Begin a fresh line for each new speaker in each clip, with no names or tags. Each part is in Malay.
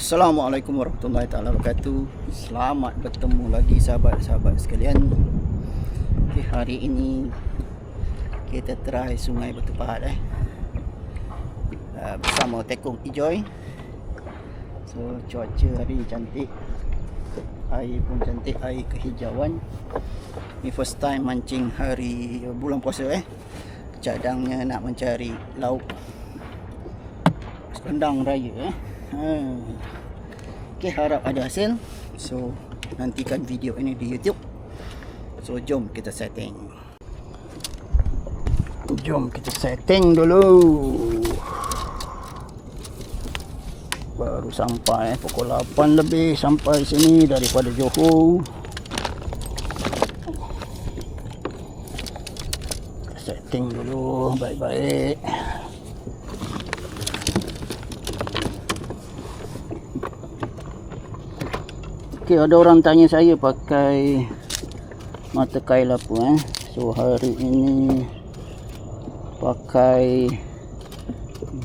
Assalamualaikum warahmatullahi taala wabarakatuh. Selamat bertemu lagi sahabat-sahabat sekalian. Okay, hari ini kita try Sungai Batu Pahat bersama Tekong Ijoy. So cuaca hari cantik, air pun cantik, air kehijauan. Ni first time mancing hari bulan puasa Cadangnya nak mencari lauk rendang raya Okay, harap ada hasil. So nantikan video ini di YouTube. So jom kita setting. Jom kita setting dulu. Baru sampai pukul 8 lebih sampai sini daripada Johor. Setting dulu baik-baik. Okay, ada orang tanya saya pakai mata kail apa So hari ini pakai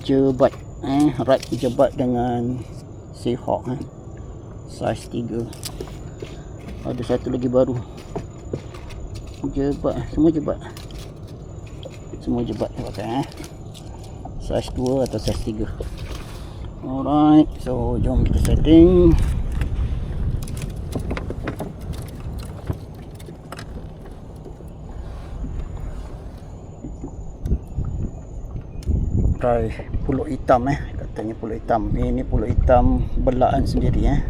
jebat right jebat dengan Seahawk size 3. Ada satu lagi baru jebat, semua jebat pakai size 2 atau size 3. Alright, so jom kita setting. Try pulut hitam katanya pulut hitam. Ini pulut hitam belaan sendiri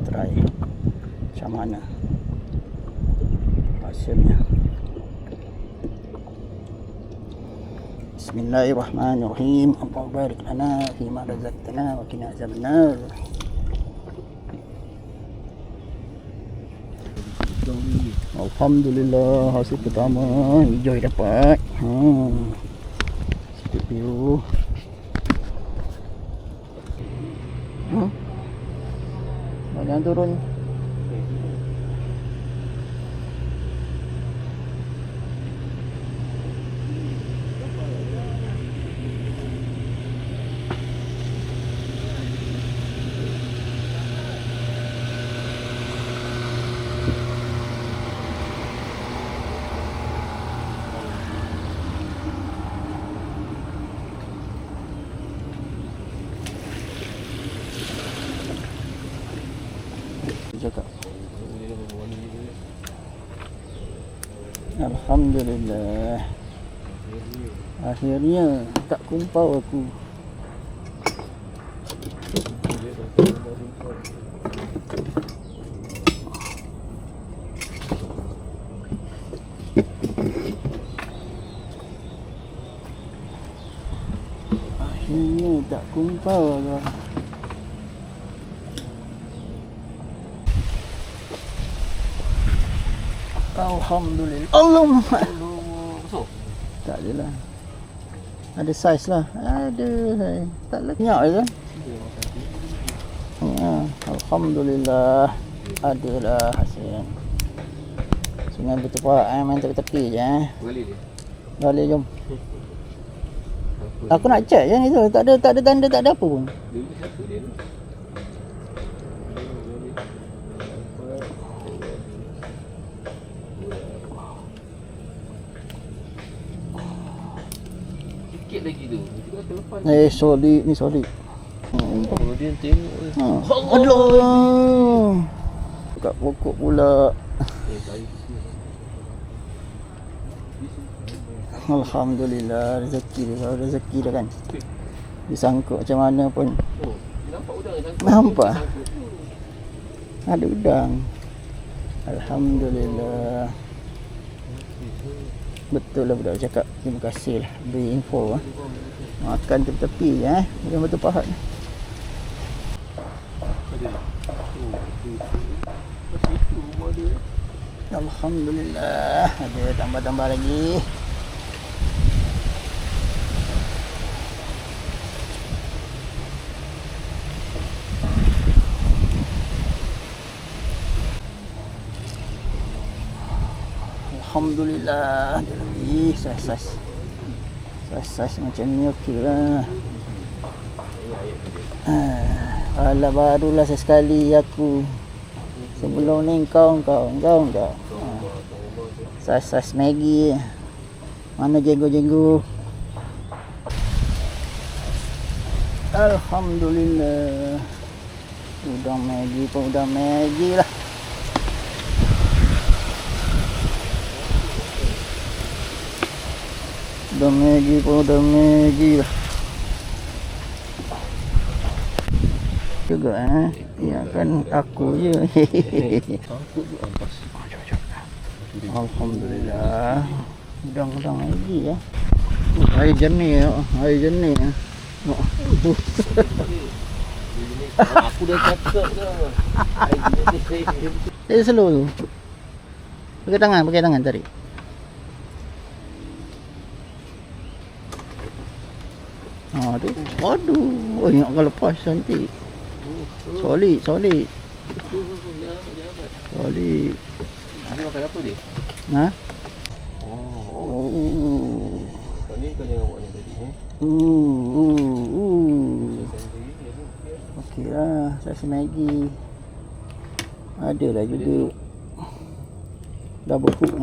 Try macam mana hasilnya. Bismillahirrahmanirrahim. Allahumma barik lana fi ma razaqtana wa qina azabannar. Alhamdulillah, hasil pertama Ijoy dapat. Sikit view. Jangan turun. Cakap. Alhamdulillah, akhirnya tak kumpau aku. Akhirnya tak kumpau aku. Alhamdulillah. Allahumma. Tak adalah. Ada saiz lah. Ada. Tak lenyap je. Alhamdulillah. Adalah hasil. Sungai Batu Pahat main tepi-tepi je Balik jom. Aku nak check je ni tu. Tak ada tanda, tak ada apa pun.
Lagi tu.
Solid ni solid.
Kemudian tengok.
Allah. Kat pokok pula. Alhamdulillah, rezeki dah kan. Disangkut macam mana pun.
Nampak udang ni.
Nampak. Ada udang. Alhamdulillah. Betul lah budak cakap. Terima kasih lah beri info Makan tepi-tepi je Sungai Batu Pahat. Alhamdulillah, ada tambah-tambah lagi. Alhamdulillah, ada lagi saiz macam ni okey lah. Alah barulah sesekali aku. Sebelum ni kau. Sas Maggi. Mana jenggo-jenggo. Alhamdulillah. Udang Maggi pun udang Maggi lah. Udang Maggi pun udang Maggi lah. Juga ya kan aku je.
Takut tu ampas.
Alhamdulillah. Udang-udang lagi ya. Air jernih ya. Air jernih ya.
Aku dah cakap dah.
Saya slow tu. Pakai tangan tarik. Tu. Aduh, nak lepas cantik. Solid. Solid.
Dia makan apa dia?
Ha?
Ni kau jangan buat ni tadi.
Okey lah, sasi Maggi. Ada lah juga. Double hook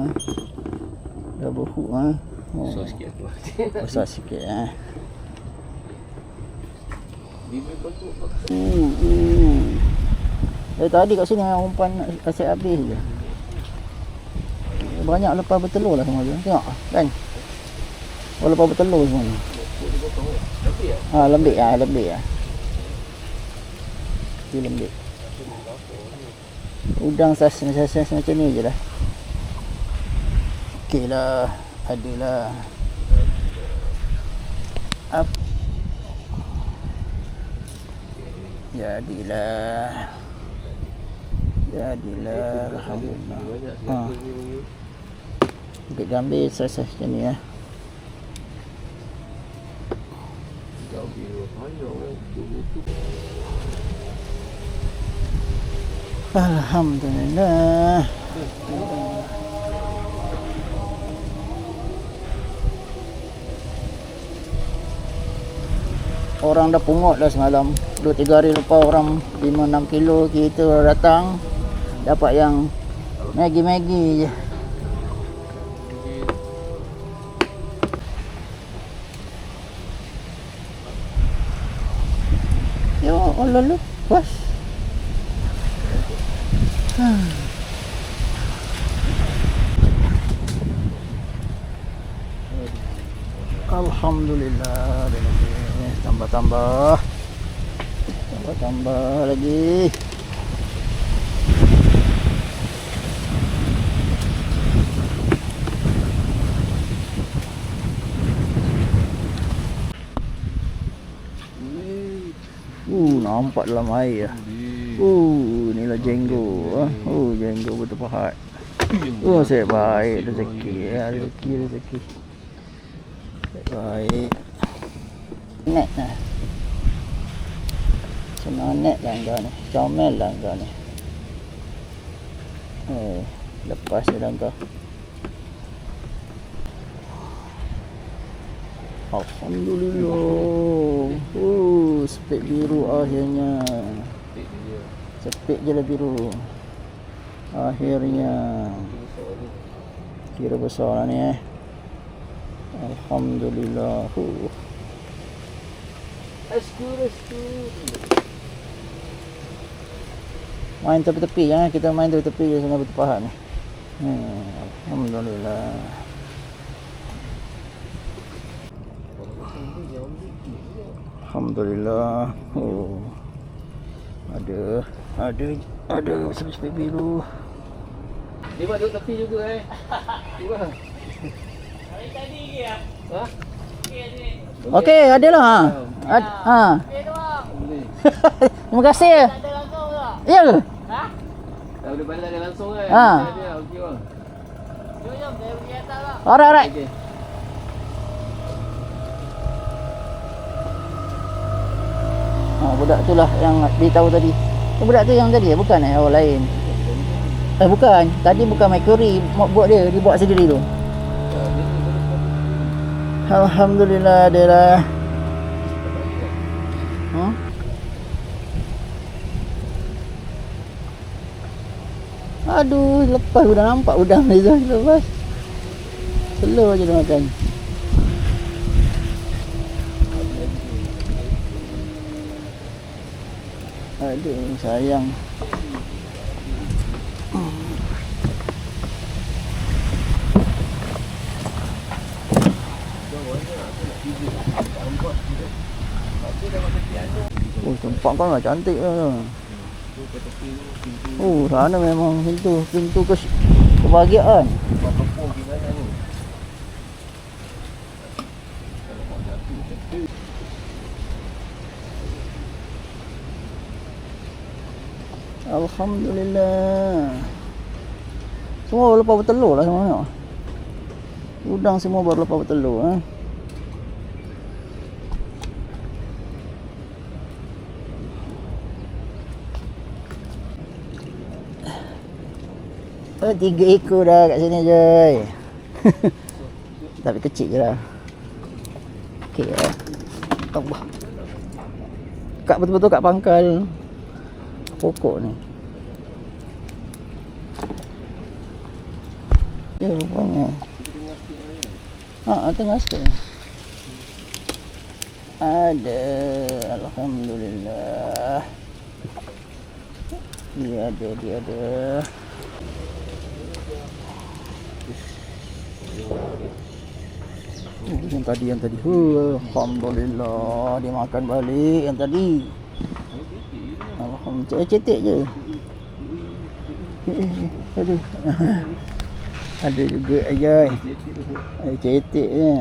Besar sikit aku.
Besar sikit
Bibir kau tu.
Tadi kat sini umpan asyik habis je. Banyak lepas bertelur lah semua tu. Tengok kan. Lepas bertelur semua ni. Lembik. Lembik. Udang sas macam ni je lah. Okey lah. Adalah. Jadilah. Alhamdulillah. Kita ambil sas macam ni ya. Alhamdulillah. Orang dah pungut dah semalam. 2-3 hari lepas orang 5-6 kilo kita datang dapat yang Maggi je. Ya Allah lepas. Alhamdulillah. Tambah lagi. Nampak dalam air lah. Inilah jenggo. Jenggo betul pahat. Saya baik rezeki. Baik. Net lah. Senanet lah kau ni. Comel lah kau ni. Lepas je dah kau. Alhamdulillah. Sepik biru akhirnya. Sepik je lah biru. Akhirnya. Kira besar lah ni Alhamdulillah. Main tepi-tepi kita main tepi-tepi je sana betul pahat ni. Alhamdulillah. Alhamdulillah. Ada sepik biru.
Dia buat duduk tepi juga Dia
Tadi ke ya?
Ha?
Okey, adalah Terima kasih.
Tak ada langsung tak?
Ya ke?
Ha?
Dah boleh balik dia langsung kan? Okey bang.
Jom, saya pergi atas lah.
Alright.
Okey.
Budak tu lah yang beritahu tadi. Budak tu yang tadi bukan orang lain. Bukan. Tadi bukan Mercury buat dia buat sendiri tu. Alhamdulillah dia lah. Aduh, lepas udah nampak udang ni tu lepas. Slow je dia makan. Aduh, sayang. Oh, tempat kau lah cantik lah. Oh, sana memang pintu kebahagiaan. Alhamdulillah. Semua baru lepas bertelur lah semua. Udang semua baru lepas bertelur. Oh, 3 ekor dah kat sini Joy. Tapi kecil je lah. Okey lah. Allah. Kat betul-betul kat pangkal pokok ni. Ya rupanya. Tengah sikit. Ada. Alhamdulillah. Dia ada. Yang tadi. Alhamdulillah, dia makan balik yang tadi. Alhamdulillah, cetek je. Aduh. Ada juga ayai. Cetek je.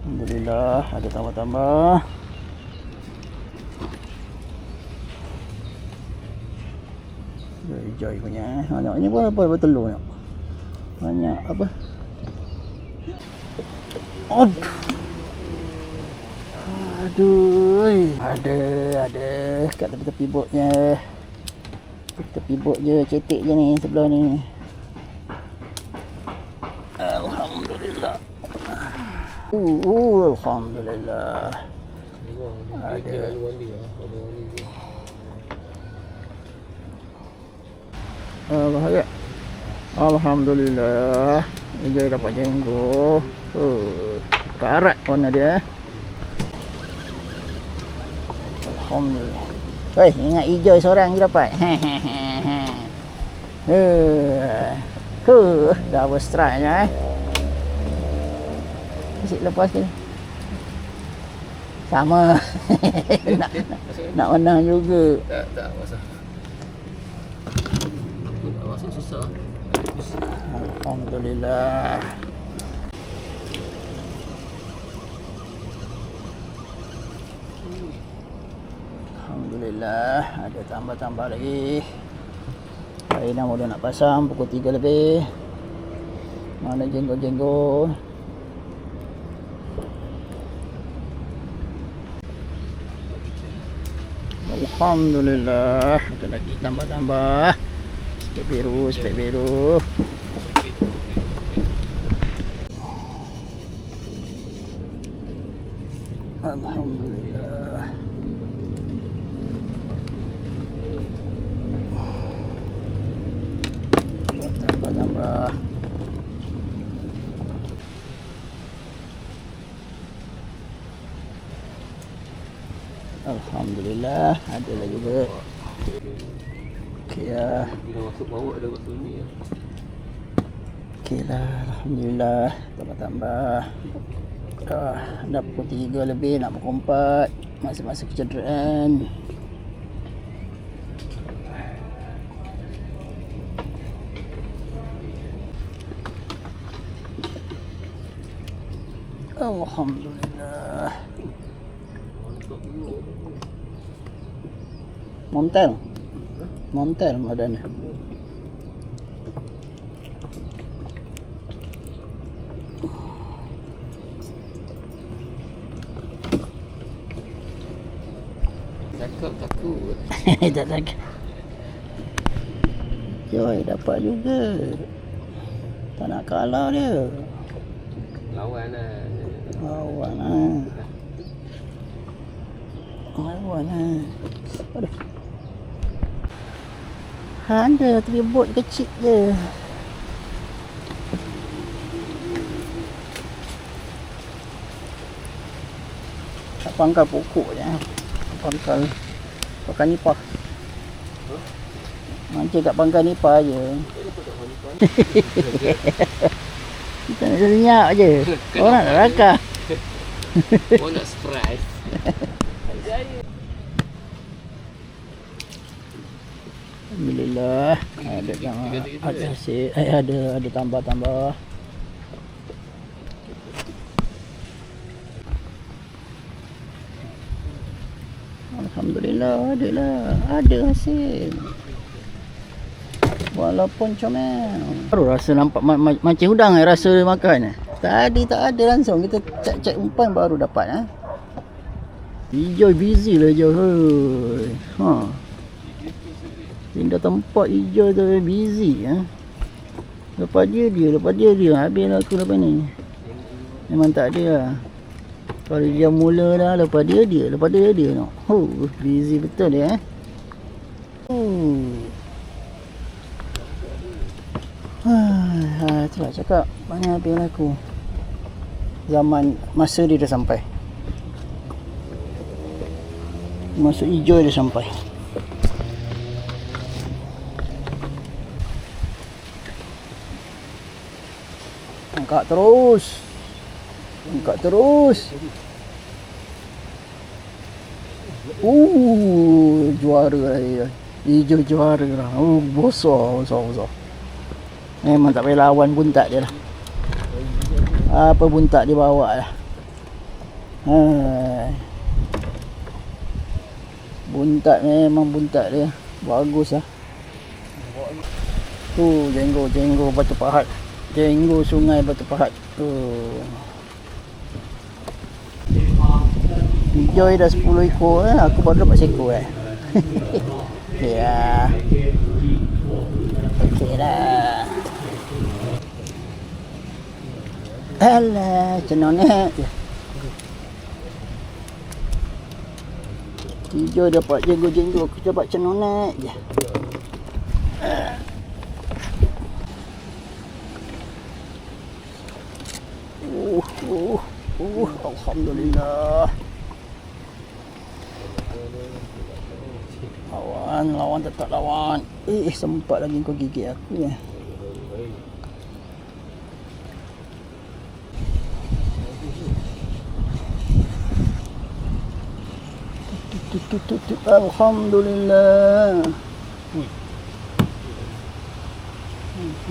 Alhamdulillah, ada tambah-tambah. Joy punya. Ni pun apa bertelur nak. Banyak apa? Aduh. Ada kat tepi-tepi botnya. Tepi bot je, cetek je ni sebelah ni. Alhamdulillah. Alhamdulillah. Ada. Bahagia. Alhamdulillah. Dia dapat jenggot. Karat warna dia. Alhamdulillah. Weh, ingat hijau seorang je dapat. Double strike je Asyik lepas ni. Sama. nak menang juga.
Tak masa. Masuk susah.
Alhamdulillah. Alhamdulillah, ada tambah-tambah lagi. Hari ni mula nak pasang pukul 3 lebih. Mana jenggot-jenggot. Alhamdulillah, ada lagi tambah-tambah. Spek biru. Alhamdulillah. Tambah. Alhamdulillah, ada lagi juga. Okey ya.
Bila masuk bawah ada waktu ni ya.
Okey lah, alhamdulillah, tambah-tambah. Dah pukul 3 lebih nak pukul 4. Masa-masa kecederaan. Alhamdulillah. Montel badannya.
Takut.
Tak takut. Joy dapat juga. Tak nak kalah dia.
Lawan lah.
kawan. Aduh. Ada tapi bot kecil je. Tak pangkal pokok je. Pangkal nipah. Mancing kat pangkal nipah je. Kita nak senyap je. Orang nak rakah.
Orang nak surprise.
Alhamdulillah. Ada hasil. Ada tambah-tambah. Alhamdulillah, ada hasil. Walaupun comel. Baru rasa nampak mancing udang rasa makan. Tadi tak ada langsung. Kita cek umpan baru dapat. Hijau busy lah hijau. Pindah tempat hijau tu busy. Lepas dia. Habis aku lepas ni. Memang tak ada lah. Kalau dia mula dah, lepas dia. No. Busy betul dia. Itulah cakap. Mana habis aku. Masa dia dah sampai. Masuk hijau dia sampai. Angkat terus. Juara lah. Hijau juara lah. Besar. Memang tak payah lawan buntat dia lah. Apa buntat dia bawa lah. Buntat memang buntat dia. Bagus lah. Jenggo Batu Pahat. Jenggo Sungai Batu Pahat. Hijau dah 10 ekor aku baru dapat seekor ya. Okey dah. Alah, cenonek je. Hijau dapat jenggo, aku dapat cenonek je. Alhamdulillah. Lawan tetap lawan. Sempat lagi kau gigit aku ya. Alhamdulillah.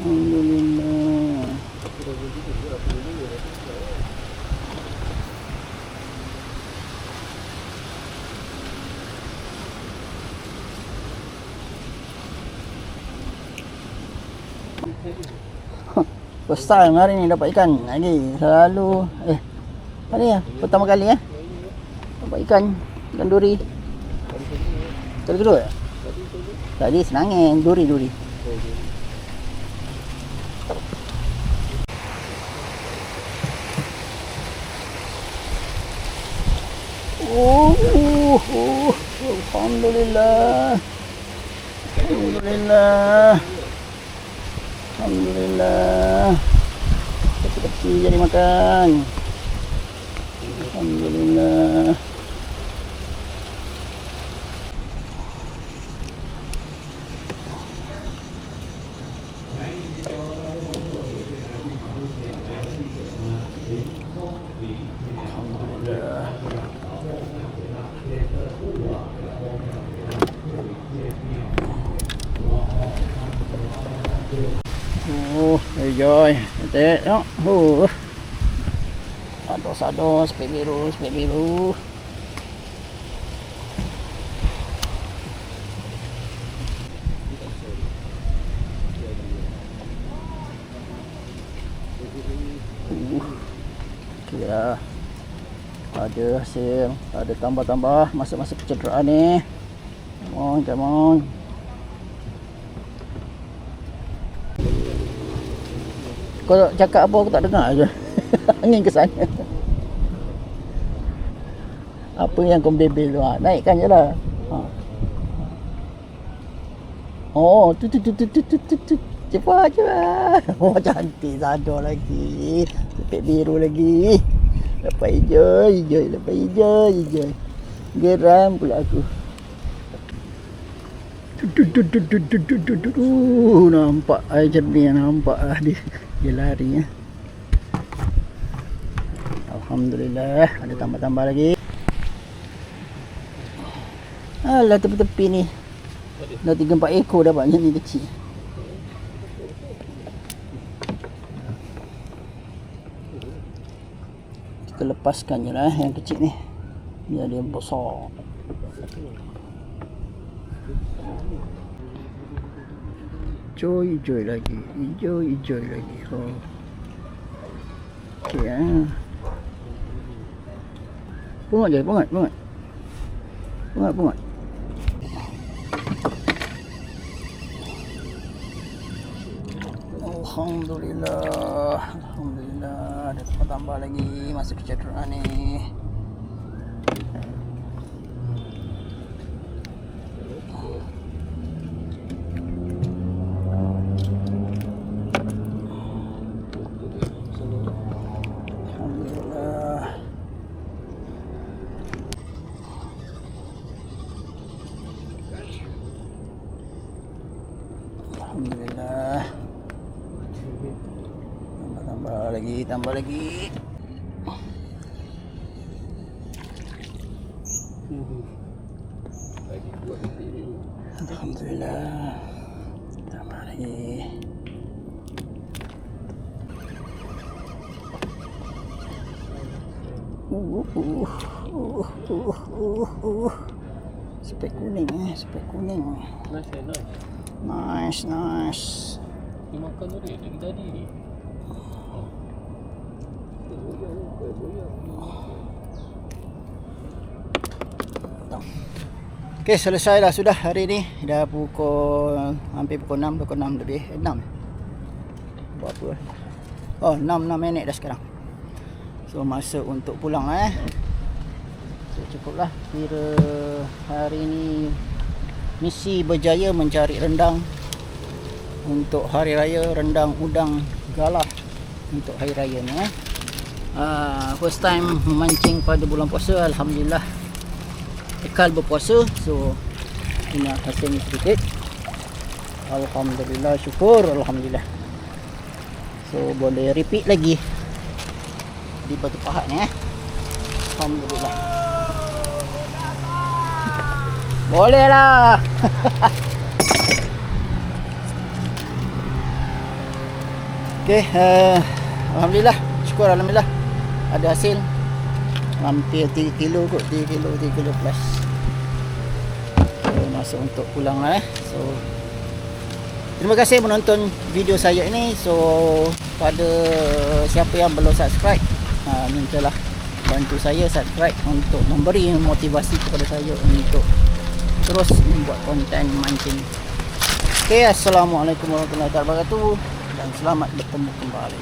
Alhamdulillah. First time hari ni dapat ikan lagi. Selalu hari ya pertama kali dapat ikan duri. Kali kedua. Tadi senangin duri. Alhamdulillah. Alhamdulillah. Kecil-kecil jadi makan. Alhamdulillah. Enjoy. Tengok. Ados, spek biru. Kira ada hasil, ada tambah-tambah masa-masa kecederaan ni. Come on. Kau cakap apa aku tak dengar je. Angin ke sana. Apa yang kau bebel tu? Naikkan je lah. Oh, tu. Cepat. Oh, cantik sadar lagi. Sepek biru lagi. Lepas hijau. Geram pula aku. Nampak air jernih, nampak dia lari ya. Alhamdulillah, ada tambah-tambah lagi. Alah, tepi-tepi ni dah 3-4 ekor dapatnya ni kecil. Kita lepaskan je lah yang kecil ni biar dia besar. Hijau lagi. Oh. Okey Pungut je, pungut. Alhamdulillah. Ada tambah lagi masa kecederaan ni. Alhamdulillah. Tambah lagi. Alhamdulillah. Tambah lagi. Spek kuning. Nice.
Dia makan tadi ni.
Okey, selesai dah sudah hari ni. Dah hampir pukul 6 lebih. 6. Berapa? Oh, 6 minit dah sekarang. So masa untuk pulang So cukuplah. Kira hari ni misi berjaya mencari rendang untuk hari raya, rendang udang galah untuk hari raya ni first time memancing pada bulan puasa. Alhamdulillah kekal berpuasa, so ini hasilnya sedikit. Alhamdulillah, syukur. Alhamdulillah. So boleh repeat lagi di Batu Pahat ni Alhamdulillah. Boleh lah. Okey, alhamdulillah, syukur alhamdulillah ada hasil hampir 3 kilo kot, 3 kilo plus. So masuk untuk pulang lah So terima kasih menonton video saya ini. So pada siapa yang belum subscribe, mintalah bantu saya subscribe untuk memberi motivasi kepada saya untuk terus membuat konten mancing. Okey, assalamualaikum warahmatullahi wabarakatuh dan selamat bertemu kembali.